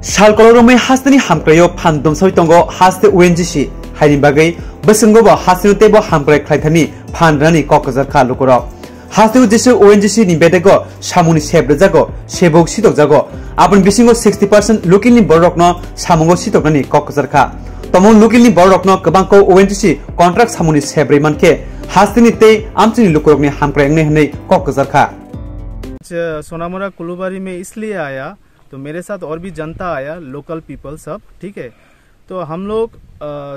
Salkolorome hasni hamkrayo phandom soitongo haste ONGC haini bagai basengo bo hasinu tebo hamkrai khlaithani phandrani kokazar kha lukoro haste jesu ONGC ni bedego samuni sebrajago sebok sidokjago apun bisingo 60% lukilni borokno samungo sidoknani kokazar kha tomon lukilni borokno kabangko ONGC contract samuni sebrei manke hastini te amchini lukorokni hamkrai ngne hne kokazar kha Sonamura कुलुबारी में इसलिए आया तो मेरे साथ और भी जनता आया, local people सब, ठीक है। तो हम लोग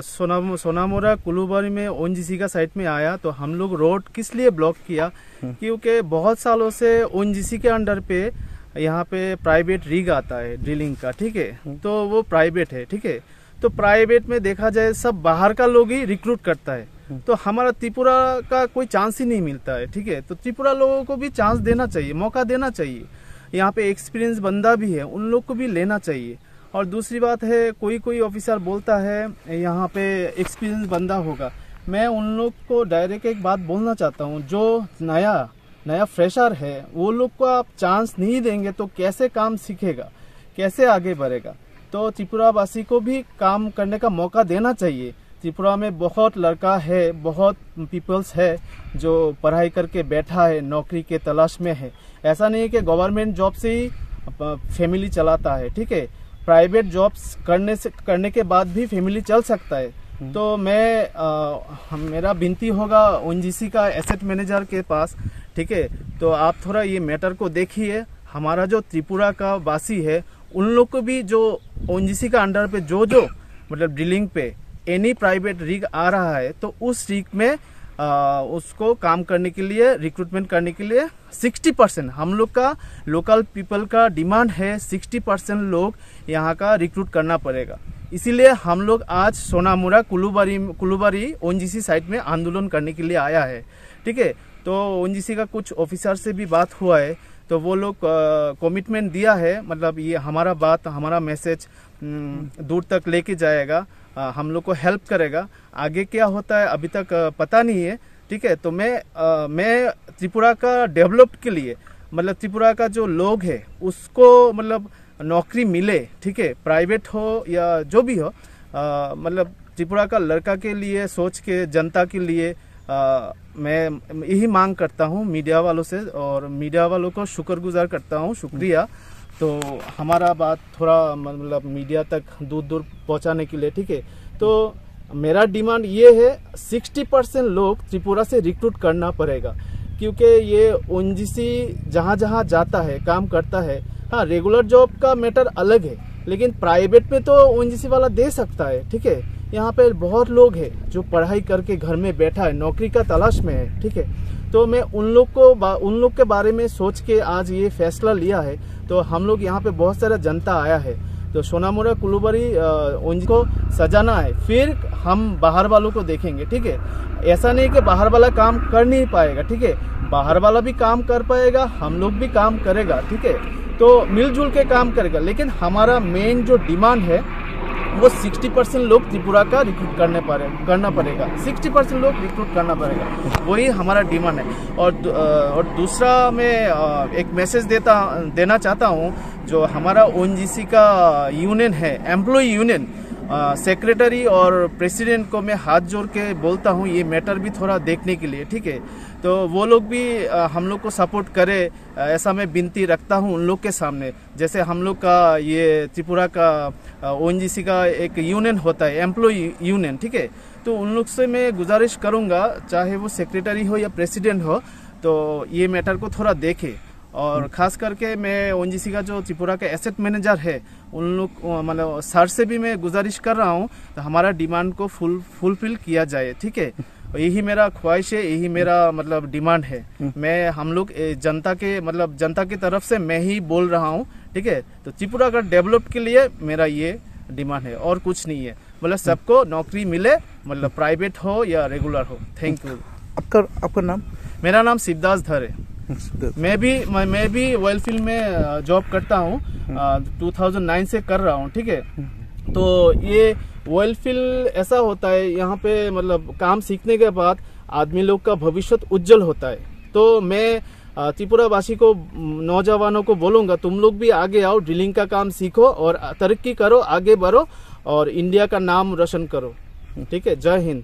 सोनामुरा कुलुबारी में ओएनजीसी का साइट में आया तो हम लोग रोड किस लिए ब्लॉक किया, क्योंकि बहुत सालों से ओएनजीसी के अंडर पे यहाँ पे प्राइवेट रिग आता है ड्रिलिंग का, ठीक है। तो वो प्राइवेट है, ठीक है। तो प्राइवेट में देखा जाए सब बाहर का लोग ही रिक्रूट करता है, तो हमारा त्रिपुरा का कोई चांस ही नहीं मिलता है, ठीक है। तो त्रिपुरा लोगों को भी चांस देना चाहिए, मौका देना चाहिए। यहाँ पे एक्सपीरियंस बंदा भी है, उन लोग को भी लेना चाहिए। और दूसरी बात है, कोई कोई ऑफिसर बोलता है यहाँ पे एक्सपीरियंस बंदा होगा। मैं उन लोग को डायरेक्ट एक बात बोलना चाहता हूँ, जो नया फ्रेशर है वो लोग को आप चांस नहीं देंगे तो कैसे काम सीखेगा, कैसे आगे बढ़ेगा। तो त्रिपुरा वासी को भी काम करने का मौका देना चाहिए। त्रिपुरा में बहुत लड़का है, बहुत पीपल्स है जो पढ़ाई करके बैठा है, नौकरी के तलाश में है। ऐसा नहीं है कि गवर्नमेंट जॉब से ही फैमिली चलाता है, ठीक है। प्राइवेट जॉब्स करने के बाद भी फैमिली चल सकता है। तो मेरा विनती होगा ओएनजीसी का एसेट मैनेजर के पास, ठीक है। तो आप थोड़ा ये मैटर को देखिए। हमारा जो त्रिपुरा का वासी है उन लोग को भी जो ओएनजीसी का अंडर पे जो मतलब ड्रिलिंग पे एनी प्राइवेट रिग आ रहा है तो उस रिग में उसको काम करने के लिए, रिक्रूटमेंट करने के लिए 60% हम लोग का लोकल पीपल का डिमांड है। 60% लोग यहाँ का रिक्रूट करना पड़ेगा। इसीलिए हम लोग आज सोनामुरा कुलुबारी ओएनजीसी साइट में आंदोलन करने के लिए आया है, ठीक है। तो ओएनजीसी का कुछ ऑफिसर से भी बात हुआ है, तो वो लोग कमिटमेंट दिया है, मतलब ये हमारा बात, हमारा मैसेज दूर तक लेके जाएगा, हम लोग को हेल्प करेगा। आगे क्या होता है अभी तक पता नहीं है, ठीक है। तो मैं त्रिपुरा का डेवलप के लिए, मतलब त्रिपुरा का जो लोग है उसको मतलब नौकरी मिले, ठीक है, प्राइवेट हो या जो भी हो, मतलब त्रिपुरा का लड़का के लिए सोच के, जनता के लिए मैं यही मांग करता हूँ मीडिया वालों से, और मीडिया वालों को शुक्रगुजार करता हूँ, शुक्रिया। तो हमारा बात थोड़ा मतलब मीडिया तक दूर पहुंचाने के लिए, ठीक है। तो मेरा डिमांड ये है, 60% लोग त्रिपुरा से रिक्रूट करना पड़ेगा, क्योंकि ये ओएनजीसी जहाँ जाता है, काम करता है। हाँ, रेगुलर जॉब का मैटर अलग है, लेकिन प्राइवेट में तो ओएनजीसी वाला दे सकता है, ठीक है। यहाँ पे बहुत लोग हैं जो पढ़ाई करके घर में बैठा है, नौकरी का तलाश में है, ठीक है। तो मैं उन लोग के बारे में सोच के आज ये फैसला लिया है। तो हम लोग यहाँ पे बहुत सारा जनता आया है, तो सोनामुरा कुलुबारी उनको सजाना है, फिर हम बाहर वालों को देखेंगे, ठीक है। ऐसा नहीं कि बाहर वाला काम कर नहीं पाएगा, ठीक है। बाहर वाला भी काम कर पाएगा, हम लोग भी काम करेगा, ठीक है। तो मिलजुल के काम करेगा, लेकिन हमारा मेन जो डिमांड है वो 60% लोग त्रिपुरा का रिक्रूट करना पड़ेगा। 60% लोग रिक्रूट करना पड़ेगा, वही हमारा डिमांड है। और दूसरा मैं एक मैसेज देना चाहता हूँ, जो हमारा ओएनजीसी का यूनियन है, एम्प्लॉय यूनियन, सेक्रेटरी और प्रेसिडेंट को मैं हाथ जोड़ के बोलता हूँ ये मैटर भी थोड़ा देखने के लिए, ठीक है। तो वो लोग भी हम लोग को सपोर्ट करे, ऐसा मैं विनती रखता हूँ उन लोग के सामने। जैसे हम लोग का ये त्रिपुरा का ओएनजीसी का एक यूनियन होता है, एम्प्लॉय यूनियन, ठीक है। तो उन लोग से मैं गुजारिश करूँगा, चाहे वो सेक्रेटरी हो या प्रेसिडेंट हो, तो ये मैटर को थोड़ा देखे। और खास करके मैं ओएनजीसी का जो त्रिपुरा का एसेट मैनेजर है उन लोग मतलब सर से भी मैं गुजारिश कर रहा हूँ, तो हमारा डिमांड को फुलफिल किया जाए, ठीक है। यही मेरा ख्वाहिश है, यही मेरा मतलब डिमांड है। मैं हम लोग जनता की तरफ से मैं ही बोल रहा हूँ, ठीक है। तो त्रिपुरा का डेवलप के लिए मेरा ये डिमांड है, और कुछ नहीं है। मतलब सबको नौकरी मिले, मतलब प्राइवेट हो या रेगुलर हो। Thank you. आपका नाम? मेरा नाम शिवदास धर है। मैं भी ऑयल फील्ड में जॉब करता हूँ, 2009 से कर रहा हूँ, ठीक है। तो ये ऑयल फील्ड ऐसा होता है, यहाँ पे मतलब काम सीखने के बाद आदमी लोग का भविष्य उज्जवल होता है। तो मैं त्रिपुरावासी को, नौजवानों को बोलूँगा, तुम लोग भी आगे आओ, ड्रिलिंग का काम सीखो और तरक्की करो, आगे बढ़ो और इंडिया का नाम रोशन करो। ठीक है, जय हिंद।